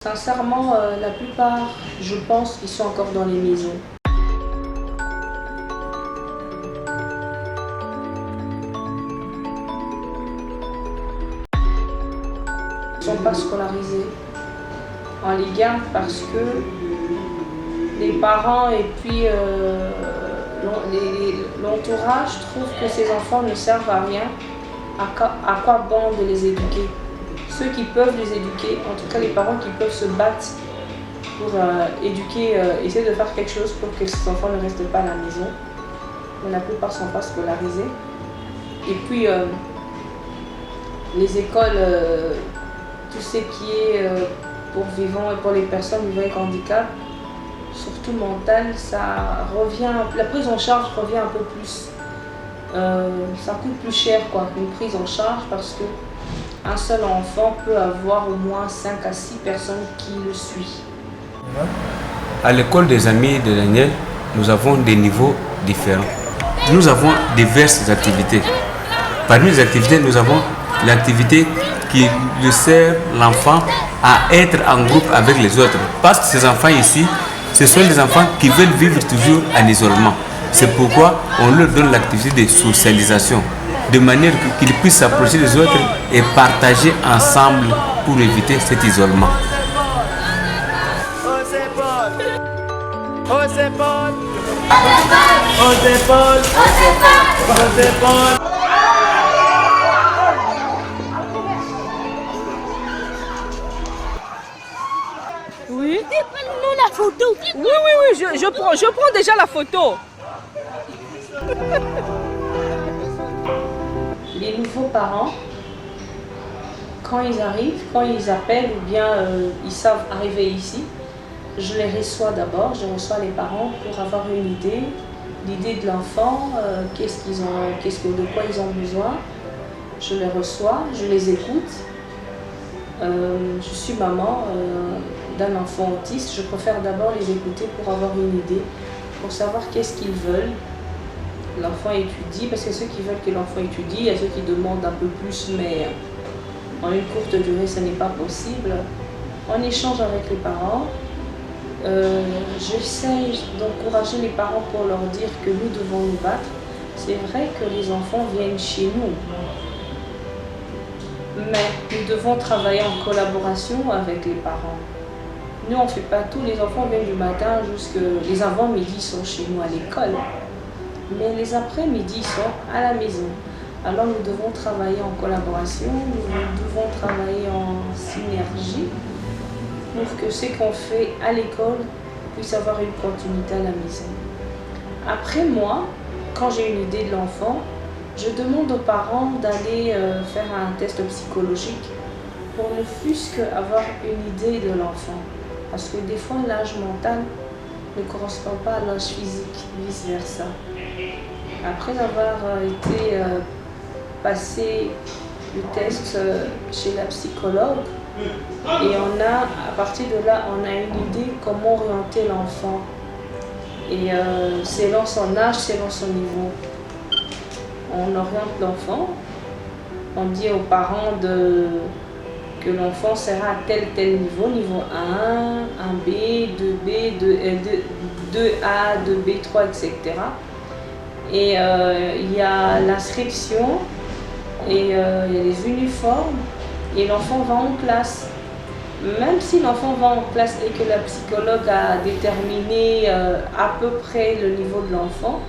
Sincèrement, la plupart, je pense qu'ils sont encore dans les maisons. Ils ne sont pas scolarisés. On les garde parce que les parents et puis l'entourage trouvent que ces enfants ne servent à rien. À quoi bon de les éduquer? Ceux qui peuvent les éduquer, en tout cas les parents qui peuvent se battre pour éduquer, essayer de faire quelque chose pour que ces enfants ne restent pas à la maison. Mais la plupart ne sont pas scolarisés. Et puis les écoles, tout ce qui est pour vivants et pour les personnes vivant avec handicap, surtout mental, ça revient, la prise en charge revient un peu plus. Ça coûte plus cher qu'une prise en charge parce que un seul enfant peut avoir au moins 5 à 6 personnes qui le suivent. À l'école des amis de Daniel, nous avons des niveaux différents. Nous avons diverses activités. Parmi les activités, nous avons l'activité qui sert l'enfant à être en groupe avec les autres. Parce que ces enfants ici, ce sont des enfants qui veulent vivre toujours en isolement. C'est pourquoi on leur donne l'activité de socialisation, de manière qu'ils puissent s'approcher des autres et partager ensemble pour éviter cet isolement. Oui. Nous la photo. Oui, je prends déjà la photo. Les nouveaux parents, quand ils arrivent, quand ils appellent ou bien ils savent arriver ici, je les reçois d'abord, je reçois les parents pour avoir une idée, l'idée de l'enfant, de quoi ils ont besoin. Je les reçois, je les écoute. Je suis maman d'un enfant autiste, je préfère d'abord les écouter pour avoir une idée, pour savoir qu'est-ce qu'ils veulent. L'enfant étudie, parce que ceux qui veulent que l'enfant étudie, il y a ceux qui demandent un peu plus, mais en une courte durée, ce n'est pas possible. On échange avec les parents. J'essaie d'encourager les parents pour leur dire que nous devons nous battre. C'est vrai que les enfants viennent chez nous, mais nous devons travailler en collaboration avec les parents. Nous, on ne fait pas tout. Les enfants viennent du matin jusqu'à... Les avant-midi sont chez nous à l'école. Mais les après-midi sont à la maison. Alors nous devons travailler en collaboration, nous devons travailler en synergie pour que ce qu'on fait à l'école puisse avoir une continuité à la maison. Après moi, quand j'ai une idée de l'enfant, je demande aux parents d'aller faire un test psychologique pour ne fût-ce qu'avoir une idée de l'enfant. Parce que des fois, l'âge mental ne correspond pas à l'âge physique, vice-versa. Après avoir été passé le test chez la psychologue, et à partir de là, on a une idée comment orienter l'enfant. Et selon son âge, selon son niveau. On oriente l'enfant, on dit aux parents que l'enfant sera à tel niveau, niveau 1, 1B, 2B, 2A, 2B, 3, etc. Et il y a l'inscription, et il y a les uniformes, et l'enfant va en classe. Même si l'enfant va en classe et que la psychologue a déterminé à peu près le niveau de l'enfant,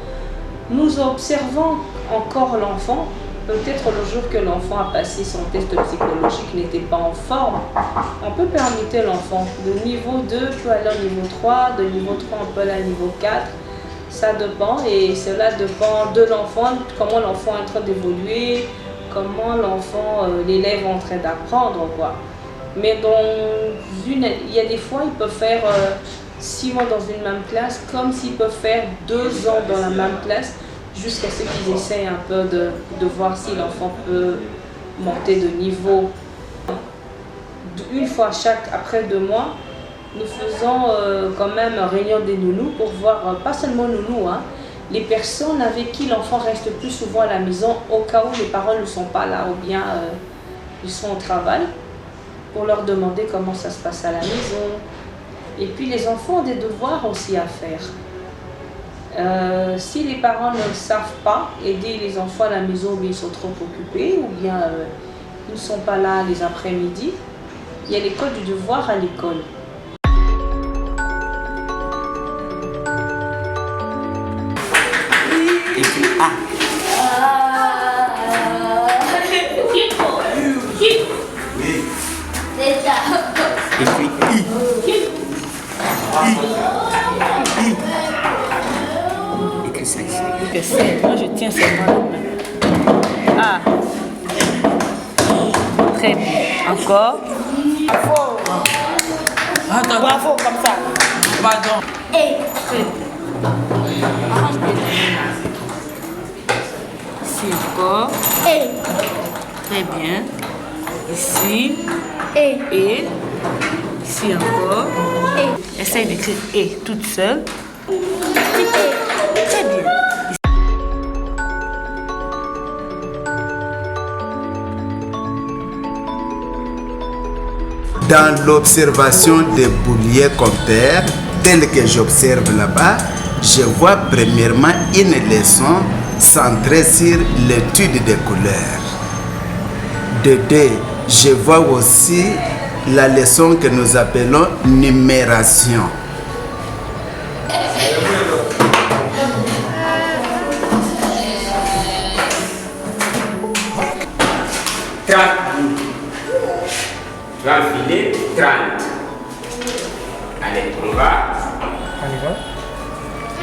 nous observons encore l'enfant. Peut-être le jour que l'enfant a passé son test psychologique n'était pas en forme, on peut permettre l'enfant. De niveau 2 peut aller au niveau 3, de niveau 3 on peut aller au niveau 4. Ça dépend, et cela dépend de l'enfant, comment l'enfant est en train d'évoluer, comment l'enfant, l'élève est en train d'apprendre, quoi. Mais il y a des fois, ils peuvent faire 6 mois dans une même classe, comme s'ils peuvent faire 2 ans dans la même classe, jusqu'à ce qu'ils essayent un peu de voir si l'enfant peut monter de niveau. Une fois après 2 mois, nous faisons quand même une réunion des nounous pour voir, pas seulement nounous, les personnes avec qui l'enfant reste plus souvent à la maison au cas où les parents ne sont pas là ou bien ils sont au travail. pour leur demander comment ça se passe à la maison. Et puis les enfants ont des devoirs aussi à faire. Si les parents ne savent pas aider les enfants à la maison, ou bien ils sont trop occupés, ou bien ils ne sont pas là les après-midi, il y a l'école du devoir à l'école. Et puis A. Oui. Et puis I. I. Écris ça ici. Que c'est, moi je tiens seulement la main. Ah. Très bien. Encore. Bravo. Attends. Bravo, comme ça. Pardon. Et. Ici encore. Et. Très bien. Ici. Et. Ici encore. Et. Essaye d'écrire et toute seule. Très bien. Dans l'observation des bouliers compteurs, tel que j'observe là-bas, je vois premièrement une leçon centrée sur l'étude des couleurs. De deux, je vois aussi la leçon que nous appelons numération. Tu vas enfiler 30. Allez, on va.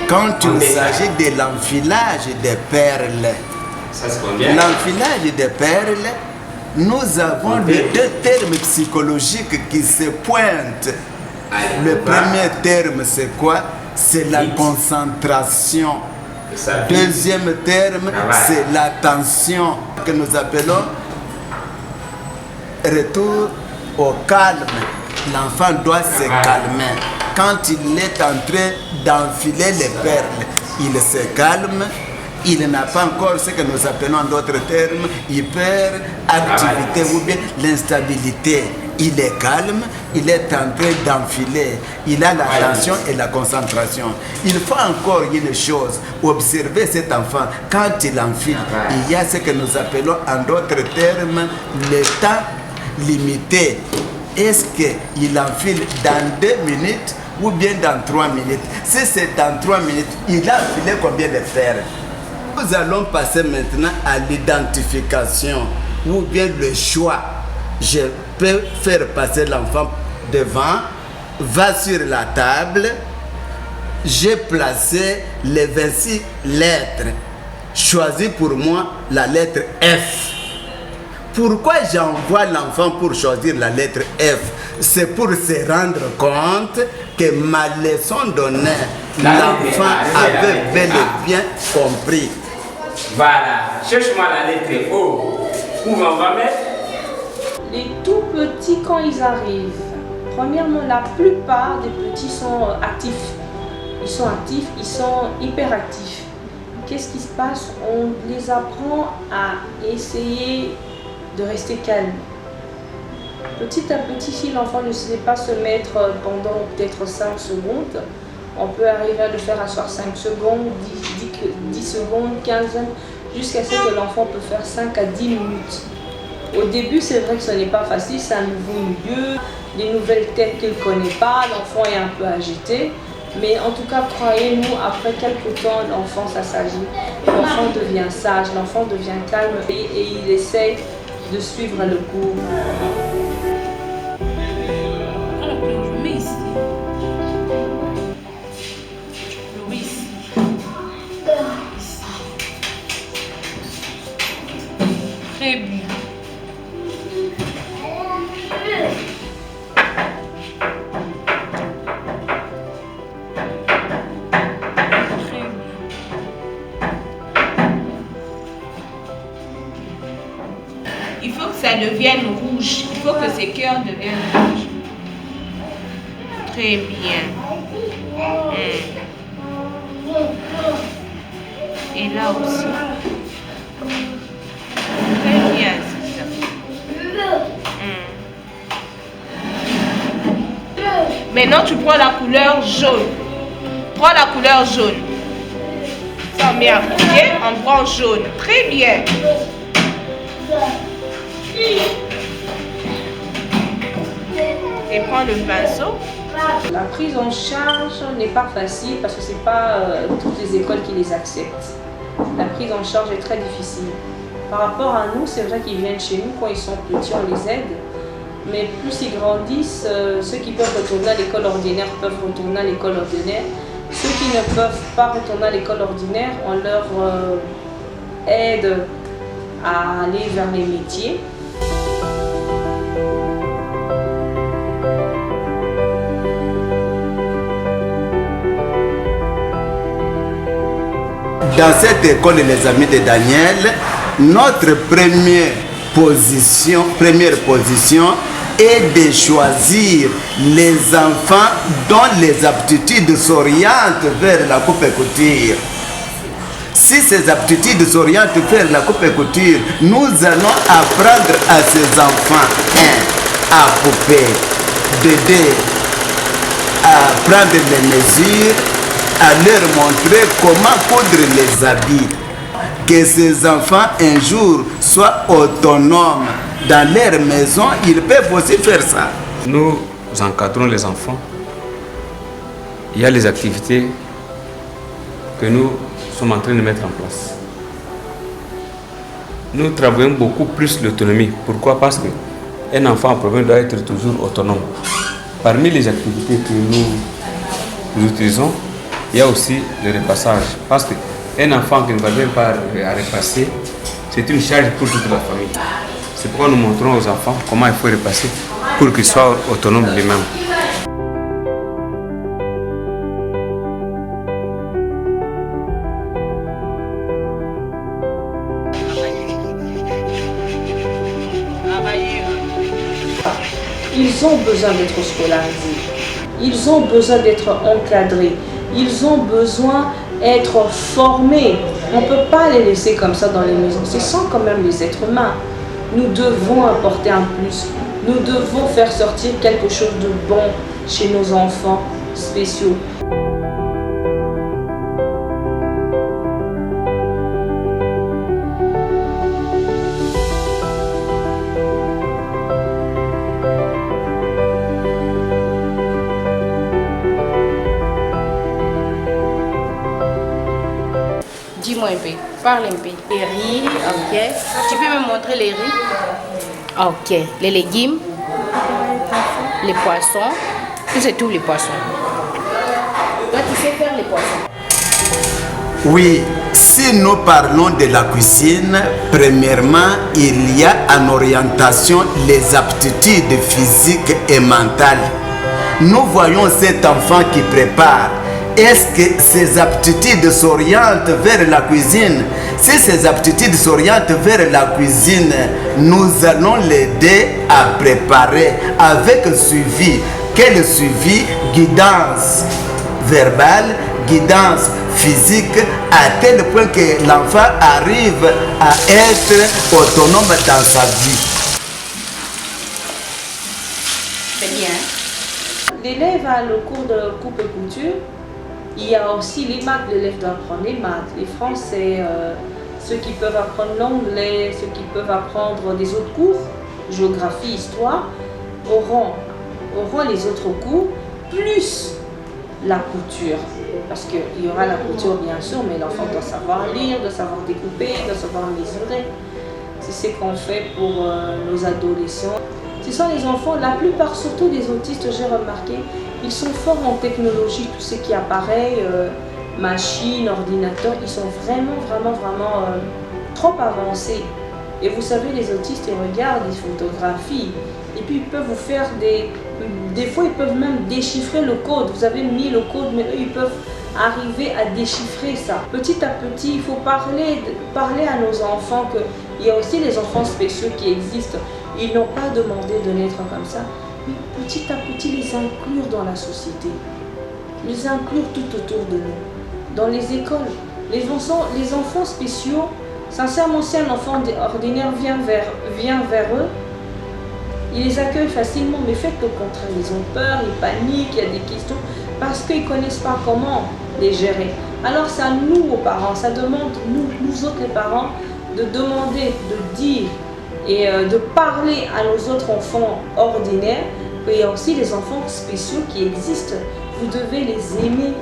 Quand il s'agit de l'enfilage des perles, Ça se combien? l'enfilage des perles, nous avons les deux termes psychologiques qui se pointent. Allez, Le on va. premier terme, c'est quoi? C'est la Vite. concentration. Et ça vite. Deuxième terme, Travail. c'est l'attention que nous appelons retour au calme. L'enfant doit se calmer. Quand il est en train d'enfiler les perles, il se calme. Il n'a pas encore ce que nous appelons en d'autres termes hyperactivité ou bien l'instabilité. Il est calme, il est en train d'enfiler, il a l'attention et la concentration. Il faut encore une chose, observer cet enfant. Quand il enfile, il y a ce que nous appelons en d'autres termes le temps limité. Est-ce qu'il enfile dans 2 minutes ou bien dans 3 minutes? Si c'est dans 3 minutes, il a enfilé combien de perles? Nous allons passer maintenant à l'identification ou bien le choix. Je peux faire passer l'enfant devant, va sur la table, j'ai placé les 26 lettres. Choisis pour moi la lettre F. Pourquoi j'envoie l'enfant pour choisir la lettre F? C'est pour se rendre compte que ma leçon donnée, l'enfant avait bel et bien compris. Voilà, cherche-moi la lettre O. Où on va mettre? Les tout petits, quand ils arrivent, premièrement, la plupart des petits sont actifs. Ils sont actifs, ils sont hyperactifs. Qu'est-ce qui se passe? On les apprend à essayer de rester calme. Petit à petit, si l'enfant ne sait pas se mettre pendant peut-être 5 secondes, on peut arriver à le faire asseoir 5 secondes, 10 secondes, 15, jusqu'à ce que l'enfant peut faire 5 à 10 minutes. Au début, c'est vrai que ce n'est pas facile, c'est un nouveau milieu, des nouvelles têtes qu'il ne connaît pas, l'enfant est un peu agité. Mais en tout cas, croyez-nous, après quelques temps, l'enfant s'assagit, l'enfant devient sage, l'enfant devient calme et il essaie de suivre le cours. Très bien. Il faut que ça devienne rouge. Il faut que ces cœurs deviennent rouges. Très bien. Et là aussi. Très bien, c'est ça. Maintenant, tu prends la couleur jaune. Prends la couleur jaune. Ça met à côté en branche jaune. Très bien. Et prends le pinceau. La prise en charge n'est pas facile parce que ce n'est pas toutes les écoles qui les acceptent. La prise en charge est très difficile. Par rapport à nous, c'est vrai qu'ils viennent chez nous quand ils sont petits, on les aide. Mais plus ils grandissent, ceux qui peuvent retourner à l'école ordinaire peuvent retourner à l'école ordinaire. Ceux qui ne peuvent pas retourner à l'école ordinaire, on leur aide à aller vers les métiers. Dans cette école, les amis de Daniel, notre première position est de choisir les enfants dont les aptitudes s'orientent vers la coupe et couture. Si ces aptitudes s'orientent vers la coupe et couture, nous allons apprendre à ces enfants, 1. à couper, 2. à prendre les mesures, à leur montrer comment coudre les habits. Que ces enfants un jour soient autonomes dans leur maison, ils peuvent aussi faire ça. Nous encadrons les enfants. Il y a les activités que nous sommes en train de mettre en place. Nous travaillons beaucoup plus l'autonomie. Pourquoi? Parce qu'un enfant en province doit être toujours autonome. Parmi les activités que nous utilisons, il y a aussi le repassage. Parce qu'un enfant qui ne va pas à repasser, c'est une charge pour toute la famille. C'est pourquoi nous montrons aux enfants comment il faut repasser pour qu'ils soient autonomes lui-même. Ils ont besoin d'être scolarisés. Ils ont besoin d'être encadrés. Ils ont besoin d'être formés. On ne peut pas les laisser comme ça dans les maisons. Ce sont quand même des êtres humains. Nous devons apporter un plus. Nous devons faire sortir quelque chose de bon chez nos enfants spéciaux. Dis-moi un peu, parle un peu. Les riz, ok. Tu peux me montrer les riz? Ok. Les légumes, les poissons. C'est tous les poissons. Toi, tu sais faire les poissons? Oui, si nous parlons de la cuisine, premièrement, il y a en orientation les aptitudes physiques et mentales. Nous voyons cet enfant qui prépare. Est-ce que ces aptitudes s'orientent vers la cuisine? Si ces aptitudes s'orientent vers la cuisine, nous allons l'aider à préparer avec suivi. Quel suivi? Guidance verbale, guidance physique, à tel point que l'enfant arrive à être autonome dans sa vie. C'est bien. L'élève a le cours de coupe et couture. Il y a aussi les maths, l'élève doit apprendre les maths, les français, ceux qui peuvent apprendre l'anglais, ceux qui peuvent apprendre des autres cours, géographie, histoire, auront les autres cours, plus la couture. Parce qu'il y aura la couture bien sûr, mais l'enfant doit savoir lire, doit savoir découper, doit savoir mesurer. C'est ce qu'on fait pour nos adolescents. Ce sont les enfants, la plupart, surtout des autistes, j'ai remarqué, ils sont forts en technologie, tout ce qui apparaît, machines, ordinateurs, ils sont vraiment trop avancés. Et vous savez, les autistes, ils regardent, ils photographient, et puis ils peuvent vous faire des fois ils peuvent même déchiffrer le code. Vous avez mis le code, mais eux, ils peuvent arriver à déchiffrer ça. Petit à petit, il faut parler à nos enfants qu'il y a aussi des enfants spéciaux qui existent. Ils n'ont pas demandé de naître comme ça, mais petit à petit les inclure dans la société, les inclure tout autour de nous, dans les écoles. Les enfants spéciaux, sincèrement, si un enfant ordinaire vient vers eux, Ils les accueillent facilement, mais faites le contraire. Ils ont peur, ils paniquent, il y a des questions, parce qu'ils ne connaissent pas comment les gérer. Alors c'est à nous, aux parents, ça demande, nous autres les parents, de demander, de dire et de parler à nos autres enfants ordinaires. Il y a aussi des enfants spéciaux qui existent. Vous devez les aimer.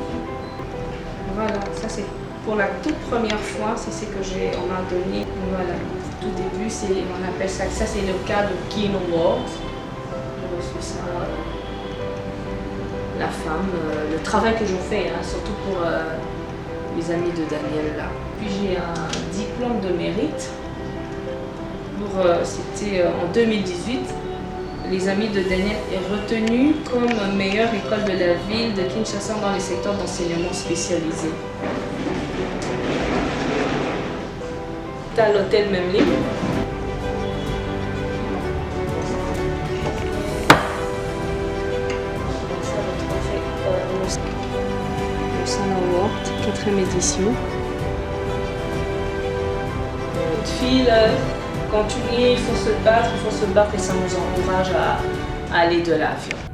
Voilà, ça c'est pour la toute première fois, c'est ce que on m'a donné. Voilà, tout début, on appelle ça c'est le cas de Kin Award. J'ai reçu ça. La femme, le travail que je fais, hein, surtout pour les amis de Daniel là. Puis j'ai un diplôme de mérite. C'était en 2018. Les amis de Daniel est retenu comme meilleure école de la ville de Kinshasa dans le secteur d'enseignement spécialisé. C'est à l'hôtel Memling. Le Sun Award, 4e édition. Une fille, quand tu lis, il faut se battre et ça nous encourage à aller de l'avant.